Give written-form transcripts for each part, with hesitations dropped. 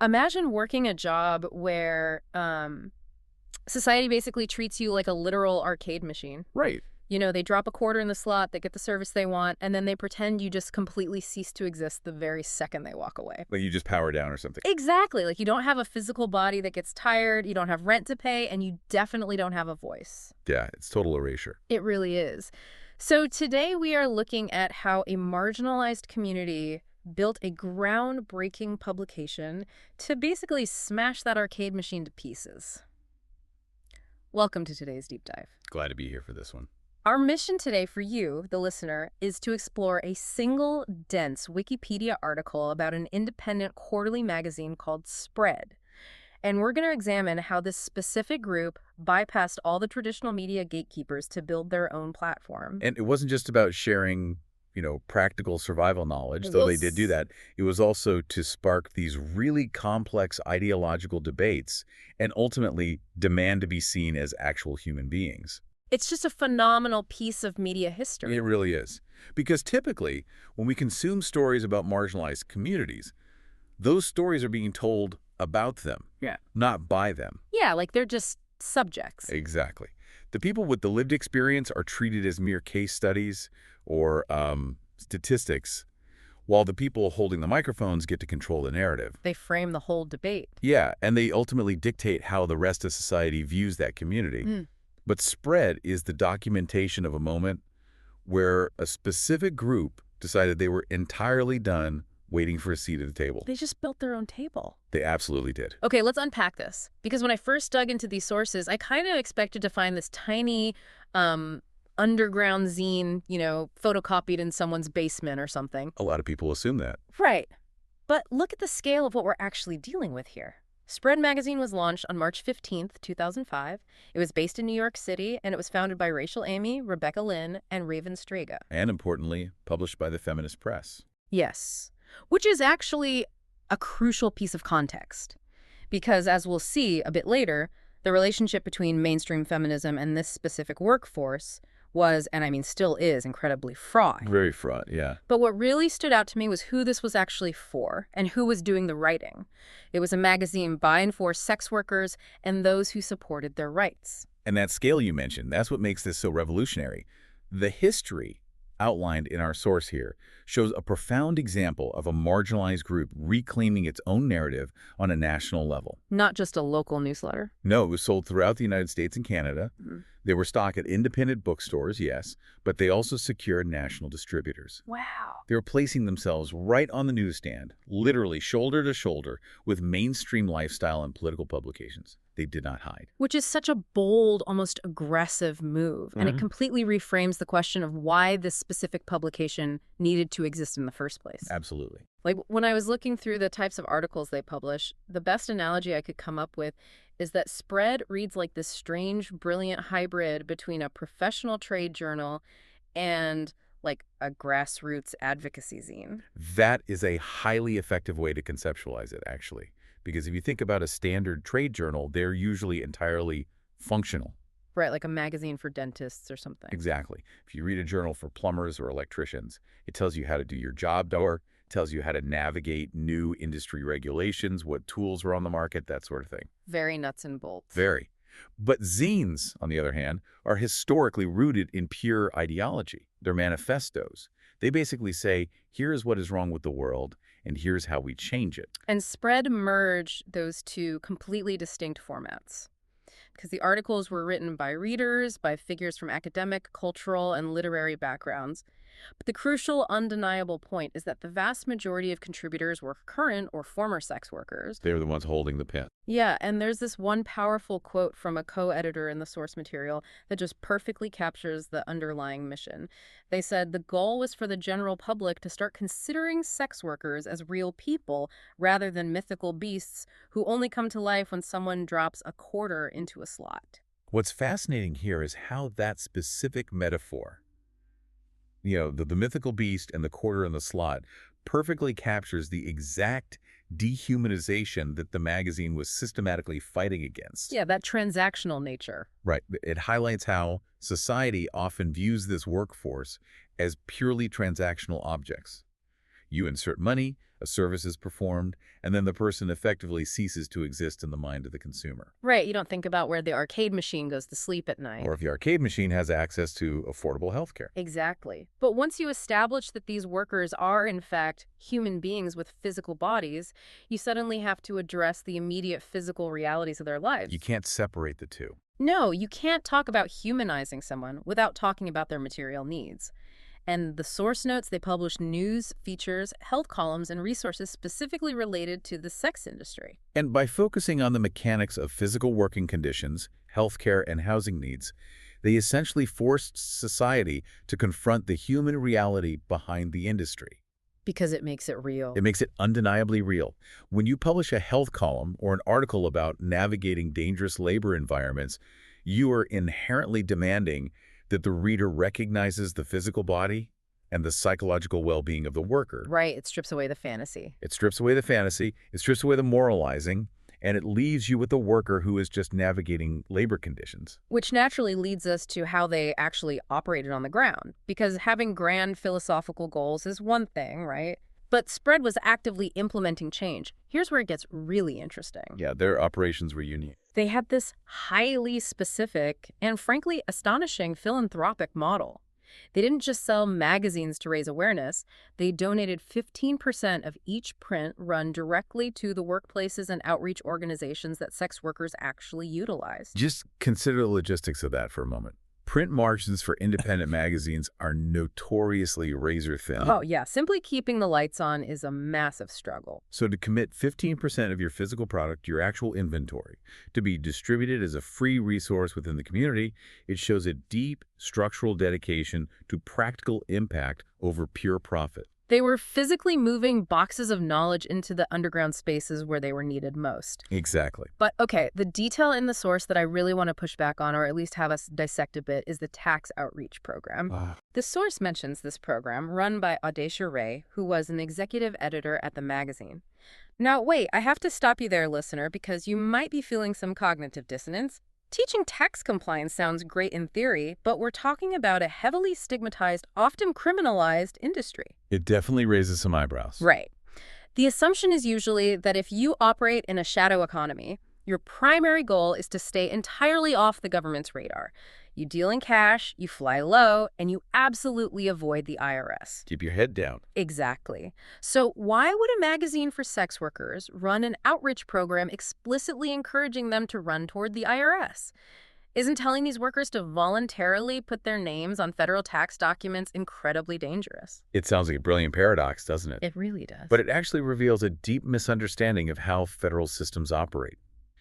Imagine working a job where society basically treats you like a literal arcade machine. Right. You know, they drop a quarter in the slot, they get the service they want, and then they pretend you just completely cease to exist the very second they walk away. Like you just power down or something. Exactly. Like you don't have a physical body that gets tired, you don't have rent to pay, and you definitely don't have a voice. Yeah, it's total erasure. It really is. So today we are looking at how a marginalized community built a groundbreaking publication to basically smash that arcade machine to pieces. Welcome to today's deep dive. Glad to be here for this one. Our mission today for you, the listener, is to explore a single dense Wikipedia article about an independent quarterly magazine called Spread. And we're going to examine how this specific group bypassed all the traditional media gatekeepers to build their own platform. And it wasn't just about sharing, practical survival knowledge, though they did do that. It was also to spark these really complex ideological debates and ultimately demand to be seen as actual human beings. It's just a phenomenal piece of media history. It really is. Because typically, when we consume stories about marginalized communities, those stories are being told about them, not by them. Yeah, like they're just subjects. Exactly. The people with the lived experience are treated as mere case studies or statistics, while the people holding the microphones get to control the narrative. They frame the whole debate. Yeah, and they ultimately dictate how the rest of society views that community. But Spread is the documentation of a moment where a specific group decided they were entirely done waiting for a seat at the table. They just built their own table. They absolutely did. Okay, let's unpack this. Because when I first dug into these sources, I kind of expected to find this tiny underground zine, photocopied in someone's basement or something. A lot of people assume that. Right. But look at the scale of what we're actually dealing with here. Spread magazine was launched on March 15th, 2005. It was based in New York City, and it was founded by Rachel Amy, Rebecca Lynn, and Raven Strega. And importantly, published by the feminist press. Yes, which is actually a crucial piece of context. Because as we'll see a bit later, the relationship between mainstream feminism and this specific workforce was, and I mean still is, incredibly fraught. Very fraught, yeah. But what really stood out to me was who this was actually for and who was doing the writing. It was a magazine by and for sex workers and those who supported their rights. And that scale you mentioned, that's what makes this so revolutionary. The history outlined in our source here shows a profound example of a marginalized group reclaiming its own narrative on a national level. Not just a local newsletter. No, it was sold throughout the United States and Canada. They were stocked at independent bookstores, yes, but they also secured national distributors. Wow. They were placing themselves right on the newsstand, literally shoulder to shoulder with mainstream lifestyle and political publications. They did not hide. Which is such a bold, almost aggressive move. And it completely reframes the question of why this specific publication needed to exist in the first place. Absolutely. Like when I was looking through the types of articles they publish, the best analogy I could come up with is that Spread reads like this strange, brilliant hybrid between a professional trade journal and like a grassroots advocacy zine. That is a highly effective way to conceptualize it, actually. Because if you think about a standard trade journal, they're usually entirely functional. Right, like a magazine for dentists or something. Exactly. If you read a journal for plumbers or electricians, it tells you how to do your job or tells you how to navigate new industry regulations, what tools are on the market, that sort of thing. Very nuts and bolts. Very. But zines, on the other hand, are historically rooted in pure ideology. They're manifestos. They basically say, here's what is wrong with the world, and here's how we change it. And Spread merged those two completely distinct formats. Because the articles were written by readers, by figures from academic, cultural, and literary backgrounds. But the crucial, undeniable point is that the vast majority of contributors were current or former sex workers. They're the ones holding the pen. Yeah, and there's this one powerful quote from a co-editor in the source material that just perfectly captures the underlying mission. They said the goal was for the general public to start considering sex workers as real people rather than mythical beasts who only come to life when someone drops a quarter into a slot. What's fascinating here is how that specific metaphor, the mythical beast and the quarter in the slot, perfectly captures the exact dehumanization that the magazine was systematically fighting against. Yeah, that transactional nature. Right. It highlights how society often views this workforce as purely transactional objects. You insert money, a service is performed, and then the person effectively ceases to exist in the mind of the consumer. Right, you don't think about where the arcade machine goes to sleep at night. Or if the arcade machine has access to affordable healthcare. Exactly. But once you establish that these workers are, in fact, human beings with physical bodies, you suddenly have to address the immediate physical realities of their You lives. can't separate the two. No, you can't talk about humanizing someone without talking about their material needs. And the source notes, they publish news, features, health columns, and resources specifically related to the sex industry. And by focusing on the mechanics of physical working conditions, healthcare, and housing needs, they essentially forced society to confront the human reality behind the industry. Because it makes it real. It makes it undeniably real. When you publish a health column or an article about navigating dangerous labor environments, you are inherently demanding that the reader recognizes the physical body and the psychological well-being of the worker. Right, it strips away the fantasy. It strips away the fantasy, it strips away the moralizing, and it leaves you with the worker who is just navigating labor conditions. Which naturally leads us to how they actually operated on the ground. Because having grand philosophical goals is one thing, right? But Spread was actively implementing change. Here's where it gets really interesting. Yeah, their operations were unique. They had this highly specific and frankly astonishing philanthropic model. They didn't just sell magazines to raise awareness. They donated 15% of each print run directly to the workplaces and outreach organizations that sex workers actually utilized. Just consider the logistics of that for a moment. Print margins for independent magazines are notoriously razor thin. Oh, yeah. Simply keeping the lights on is a massive struggle. So to commit 15% of your physical product, your actual inventory, to be distributed as a free resource within the community, it shows a deep structural dedication to practical impact over pure profit. They were physically moving boxes of knowledge into the underground spaces where they were needed most. Exactly. But okay, the detail in the source that I really want to push back on, or at least have us dissect a bit, is the tax outreach program. The source mentions this program run by Audacia Ray, who was an executive editor at the magazine. Now, wait, I have to stop you there, listener, because you might be feeling some cognitive dissonance. Teaching tax compliance sounds great in theory, but we're talking about a heavily stigmatized, often criminalized industry. It definitely raises some eyebrows. Right. The assumption is usually that if you operate in a shadow economy, your primary goal is to stay entirely off the government's radar. You deal in cash, you fly low, and you absolutely avoid the IRS. Keep your head down. Exactly. So why would a magazine for sex workers run an outreach program explicitly encouraging them to run toward the IRS? Isn't telling these workers to voluntarily put their names on federal tax documents incredibly dangerous? It sounds like a brilliant paradox, doesn't it? It really does. But it actually reveals a deep misunderstanding of how federal systems operate.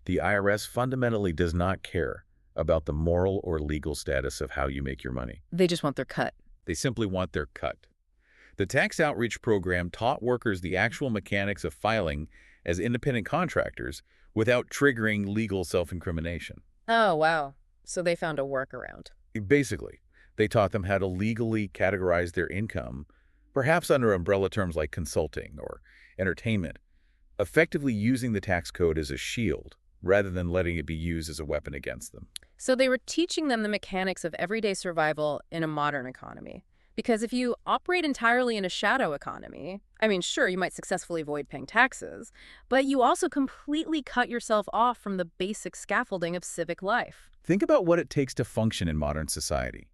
The IRS fundamentally does not care about the moral or legal status of how you make your money. They just want their cut. They simply want their cut. The tax outreach program taught workers the actual mechanics of filing as independent contractors without triggering legal self-incrimination. Oh, wow. So they found a workaround. Basically, they taught them how to legally categorize their income, perhaps under umbrella terms like consulting or entertainment, effectively using the tax code as a shield rather than letting it be used as a weapon against them. So they were teaching them the mechanics of everyday survival in a modern economy. Because if you operate entirely in a shadow economy, I mean, sure, you might successfully avoid paying taxes, but you also completely cut yourself off from the basic scaffolding of civic life. Think about what it takes to function in modern society.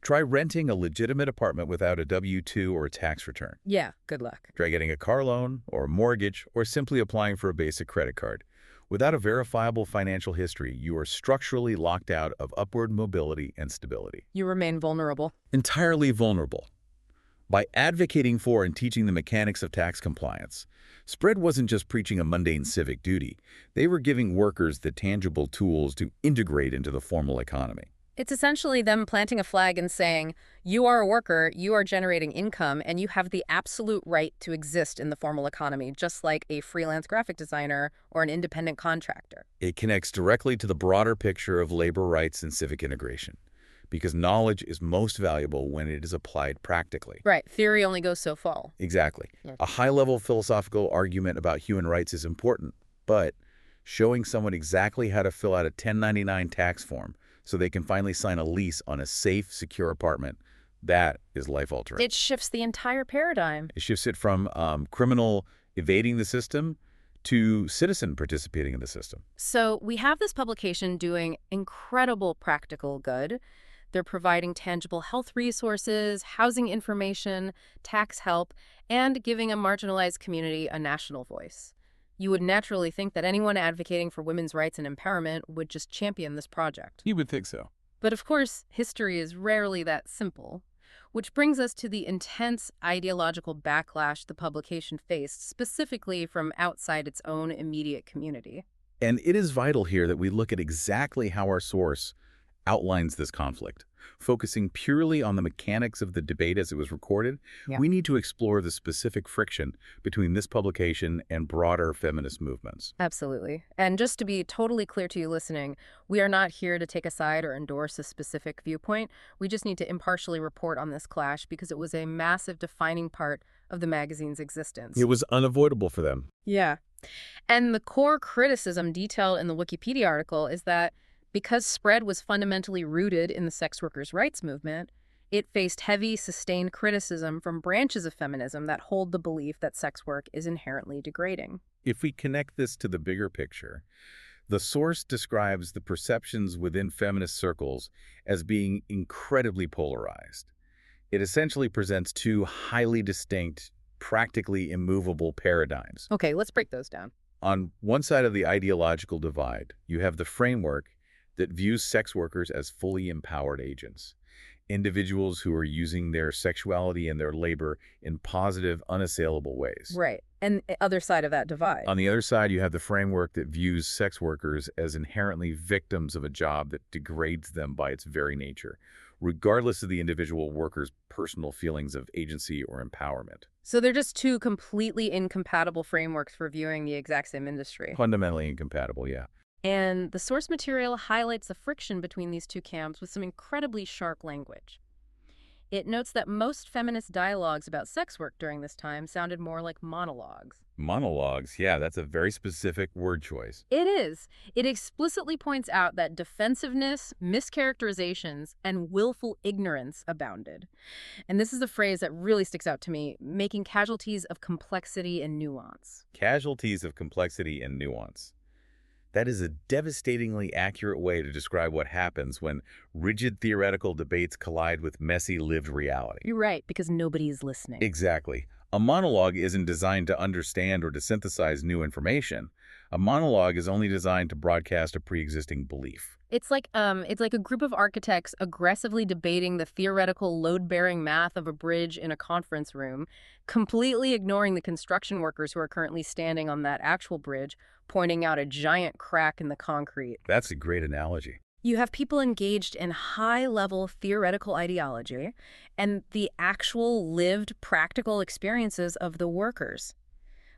Try renting a legitimate apartment without a W-2 or a tax return. Yeah, good luck. Try getting a car loan or a mortgage or simply applying for a basic credit card. Without a verifiable financial history, you are structurally locked out of upward mobility and stability. You remain vulnerable. Entirely vulnerable. By advocating for and teaching the mechanics of tax compliance, Spread wasn't just preaching a mundane civic duty. They were giving workers the tangible tools to integrate into the formal economy. It's essentially them planting a flag and saying, you are a worker, you are generating income, and you have the absolute right to exist in the formal economy, just like a freelance graphic designer or an independent contractor. It connects directly to the broader picture of labor rights and civic integration, because knowledge is most valuable when it is applied practically. Right. Theory only goes so far. Exactly. Yeah. A high-level philosophical argument about human rights is important, but showing someone exactly how to fill out a 1099 tax form so they can finally sign a lease on a safe, secure apartment, That is life-altering. It shifts the entire paradigm. It shifts it from criminal evading the system to citizen participating in the system. So we have this publication doing incredible practical good. They're providing tangible health resources, housing information, tax help, and giving a marginalized community a national voice. You would naturally think that anyone advocating for women's rights and empowerment would just champion this project. You would think so. But of course, history is rarely that simple. Which brings us to the intense ideological backlash the publication faced, specifically from outside its own immediate community. And it is vital here that we look at exactly how our source outlines this conflict. Focusing purely on the mechanics of the debate as it was recorded, Yeah. we need to explore the specific friction between this publication and broader feminist movements. Absolutely. And just to be totally clear to you listening, we are not here to take a side or endorse a specific viewpoint. We just need to impartially report on this clash because it was a massive defining part of the magazine's existence. It was unavoidable for them. Yeah. And the core criticism detailed in the Wikipedia article is that because Spread was fundamentally rooted in the sex workers' rights movement, it faced heavy, sustained criticism from branches of feminism that hold the belief that sex work is inherently degrading. If we connect this to the bigger picture, the source describes the perceptions within feminist circles as being incredibly polarized. It essentially presents two highly distinct, practically immovable paradigms. Okay, let's break those down. On one side of the ideological divide, you have the framework that views sex workers as fully empowered agents, individuals who are using their sexuality and their labor in positive, unassailable ways. Right. And the other side of that divide. On the other side, you have the framework that views sex workers as inherently victims of a job that degrades them by its very nature, regardless of the individual worker's personal feelings of agency or empowerment. So they're just two completely incompatible frameworks for viewing the exact same industry. Fundamentally incompatible, yeah. And the source material highlights the friction between these two camps with some incredibly sharp language. It notes that most feminist dialogues about sex work during this time sounded more like monologues. Monologues, yeah, that's a very specific word choice. It is. It explicitly points out that defensiveness, mischaracterizations, and willful ignorance abounded. And this is a phrase that really sticks out to me, making casualties of complexity and nuance. Casualties of complexity and nuance. That is a devastatingly accurate way to describe what happens when rigid theoretical debates collide with messy lived reality. You're right, because nobody's listening. Exactly. A monologue isn't designed to understand or to synthesize new information. A monologue is only designed to broadcast a pre-existing belief. It's like a group of architects aggressively debating the theoretical load-bearing math of a bridge in a conference room, completely ignoring the construction workers who are currently standing on that actual bridge, pointing out a giant crack in the concrete. That's a great analogy. You have people engaged in high-level theoretical ideology and the actual lived practical experiences of the workers.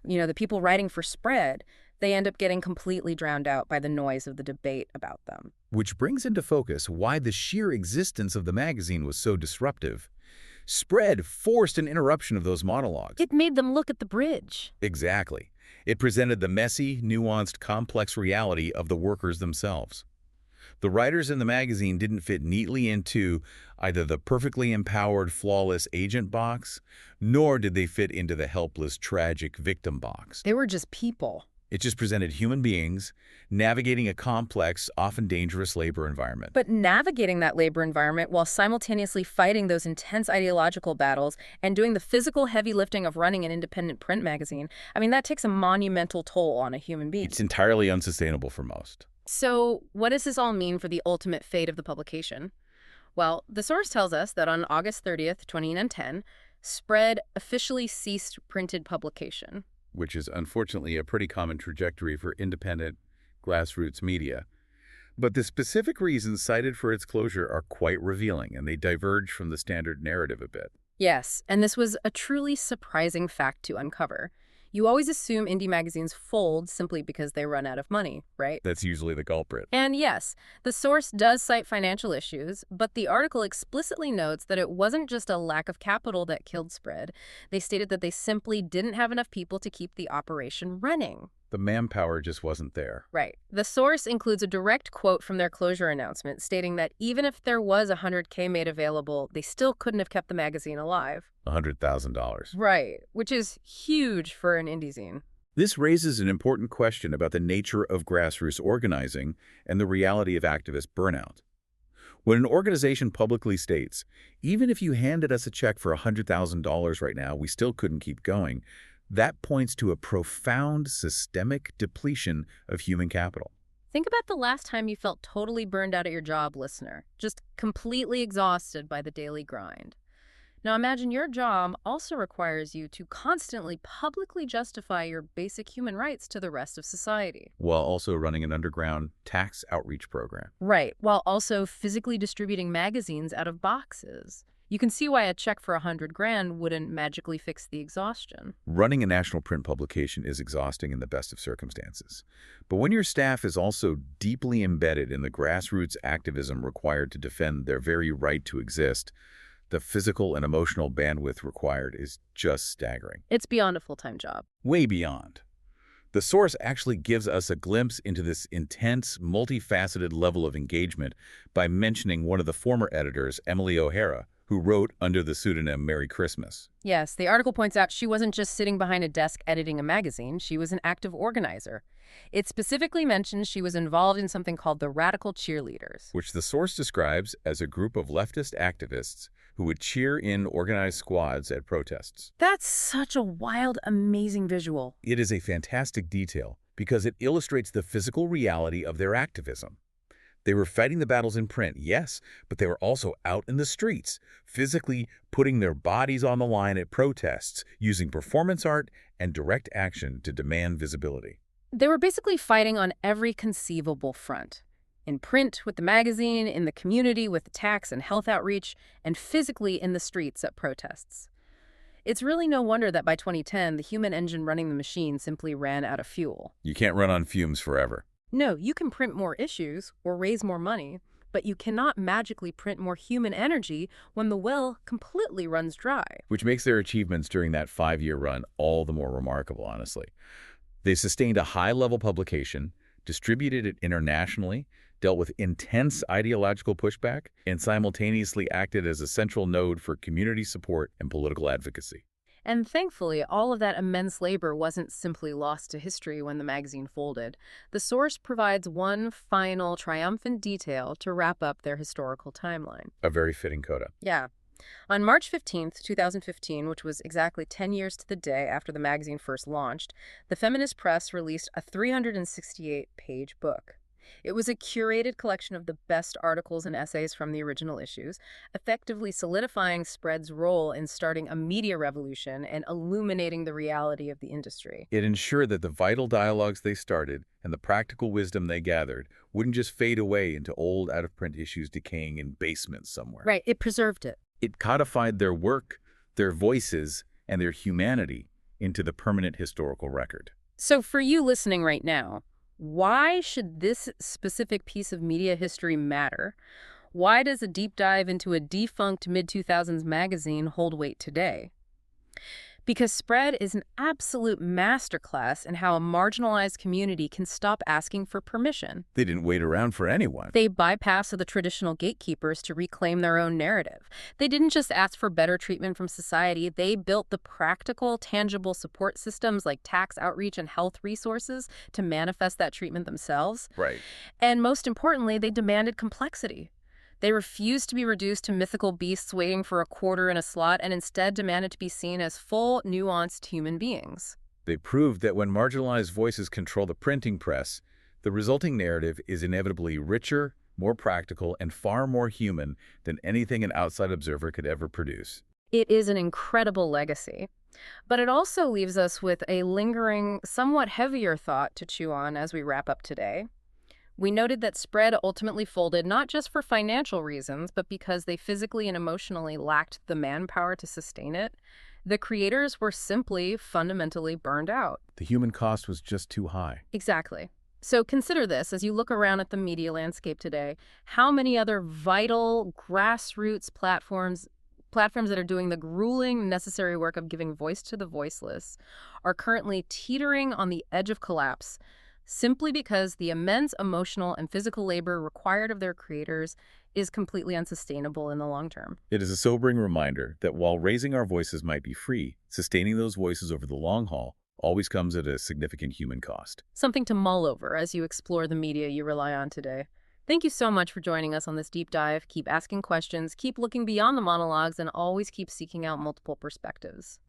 You know, the people writing for Spread, they end up getting completely drowned out by the noise of the debate about them. Which brings into focus why the sheer existence of the magazine was so disruptive. Spread forced an interruption of those monologues. It made them look at the bridge. Exactly. It presented the messy, nuanced, complex reality of the workers themselves. The writers in the magazine didn't fit neatly into either the perfectly empowered, flawless agent box, nor did they fit into the helpless, tragic victim box. They were just people. It just presented human beings navigating a complex, often dangerous labor environment. But navigating that labor environment while simultaneously fighting those intense ideological battles and doing the physical heavy lifting of running an independent print magazine, I mean, that takes a monumental toll on a human being. It's entirely unsustainable for most. So what does this all mean for the ultimate fate of the publication? Well, the source tells us that on August 30th, 2010, Spread officially ceased printed publication. Which is unfortunately a pretty common trajectory for independent, grassroots media. But the specific reasons cited for its closure are quite revealing, and they diverge from the standard narrative a bit. Yes, and this was a truly surprising fact to uncover. You always assume indie magazines fold simply because they run out of money, right? That's usually the culprit. And yes, the source does cite financial issues, but the article explicitly notes that it wasn't just a lack of capital that killed Spread. They stated that they simply didn't have enough people to keep the operation running. The manpower just wasn't there. Right. The source includes a direct quote from their closure announcement stating that even if there was 100K made available, they still couldn't have kept the magazine alive. $100,000. Right, which is huge for an indie zine. This raises an important question about the nature of grassroots organizing and the reality of activist burnout. When an organization publicly states, even if you handed us a check for $100,000 right now, we still couldn't keep going, that points to a profound systemic depletion of human capital. Think about the last time you felt totally burned out at your job, listener, just completely exhausted by the daily grind. Now imagine your job also requires you to constantly publicly justify your basic human rights to the rest of society. While also running an underground tax outreach program. Right, while also physically distributing magazines out of boxes. You can see why a check for 100 grand wouldn't magically fix the exhaustion. Running a national print publication is exhausting in the best of circumstances. But when your staff is also deeply embedded in the grassroots activism required to defend their very right to exist, the physical and emotional bandwidth required is just staggering. It's beyond a full-time job. Way beyond. The source actually gives us a glimpse into this intense, multifaceted level of engagement by mentioning one of the former editors, Emily O'Hara, who wrote under the pseudonym Merry Christmas. Yes, the article points out she wasn't just sitting behind a desk editing a magazine, she was an active organizer. It specifically mentions she was involved in something called the Radical Cheerleaders. Which the source describes as a group of leftist activists who would cheer in organized squads at protests. That's such a wild, amazing visual. It is a fantastic detail because it illustrates the physical reality of their activism. They were fighting the battles in print, yes, but they were also out in the streets, physically putting their bodies on the line at protests, using performance art and direct action to demand visibility. They were basically fighting on every conceivable front. In print with the magazine, in the community with the tax and health outreach, and physically in the streets at protests. It's really no wonder that by 2010, the human engine running the machine simply ran out of fuel. You can't run on fumes forever. No, you can print more issues or raise more money, but you cannot magically print more human energy when the well completely runs dry. Which makes their achievements during that 5-year run all the more remarkable, honestly. They sustained a high-level publication, distributed it internationally, dealt with intense ideological pushback, and simultaneously acted as a central node for community support and political advocacy. And thankfully, all of that immense labor wasn't simply lost to history when the magazine folded. The source provides one final triumphant detail to wrap up their historical timeline. A very fitting coda. Yeah. On March 15th, 2015, which was exactly 10 years to the day after the magazine first launched, the feminist press released a 368-page book. It was a curated collection of the best articles and essays from the original issues, effectively solidifying Spread's role in starting a media revolution and illuminating the reality of the industry. It ensured that the vital dialogues they started and the practical wisdom they gathered wouldn't just fade away into old, out-of-print issues decaying in basements somewhere. Right, it preserved it. It codified their work, their voices, and their humanity into the permanent historical record. So for you listening right now, why should this specific piece of media history matter? Why does a deep dive into a defunct mid-2000s magazine hold weight today? Because Spread is an absolute masterclass in how a marginalized community can stop asking for permission. They didn't wait around for anyone. They bypassed the traditional gatekeepers to reclaim their own narrative. They didn't just ask for better treatment from society, they built the practical, tangible support systems like tax outreach and health resources to manifest that treatment themselves. Right. And most importantly, they demanded complexity. They refused to be reduced to mythical beasts waiting for a quarter in a slot and instead demanded to be seen as full, nuanced human beings. They proved that when marginalized voices control the printing press, the resulting narrative is inevitably richer, more practical, and far more human than anything an outside observer could ever produce. It is an incredible legacy. But it also leaves us with a lingering, somewhat heavier thought to chew on as we wrap up today. We noted that Spread ultimately folded not just for financial reasons, but because they physically and emotionally lacked the manpower to sustain it. The creators were simply fundamentally burned out. The human cost was just too high. Exactly. So consider this as you look around at the media landscape today. How many other vital grassroots platforms Platforms that are doing the grueling, necessary work of giving voice to the voiceless are currently teetering on the edge of collapse simply because the immense emotional and physical labor required of their creators is completely unsustainable in the long term. It is a sobering reminder that while raising our voices might be free, sustaining those voices over the long haul always comes at a significant human cost. Something to mull over as you explore the media you rely on today. Thank you so much for joining us on this deep dive. Keep asking questions, keep looking beyond the monologues, and always keep seeking out multiple perspectives.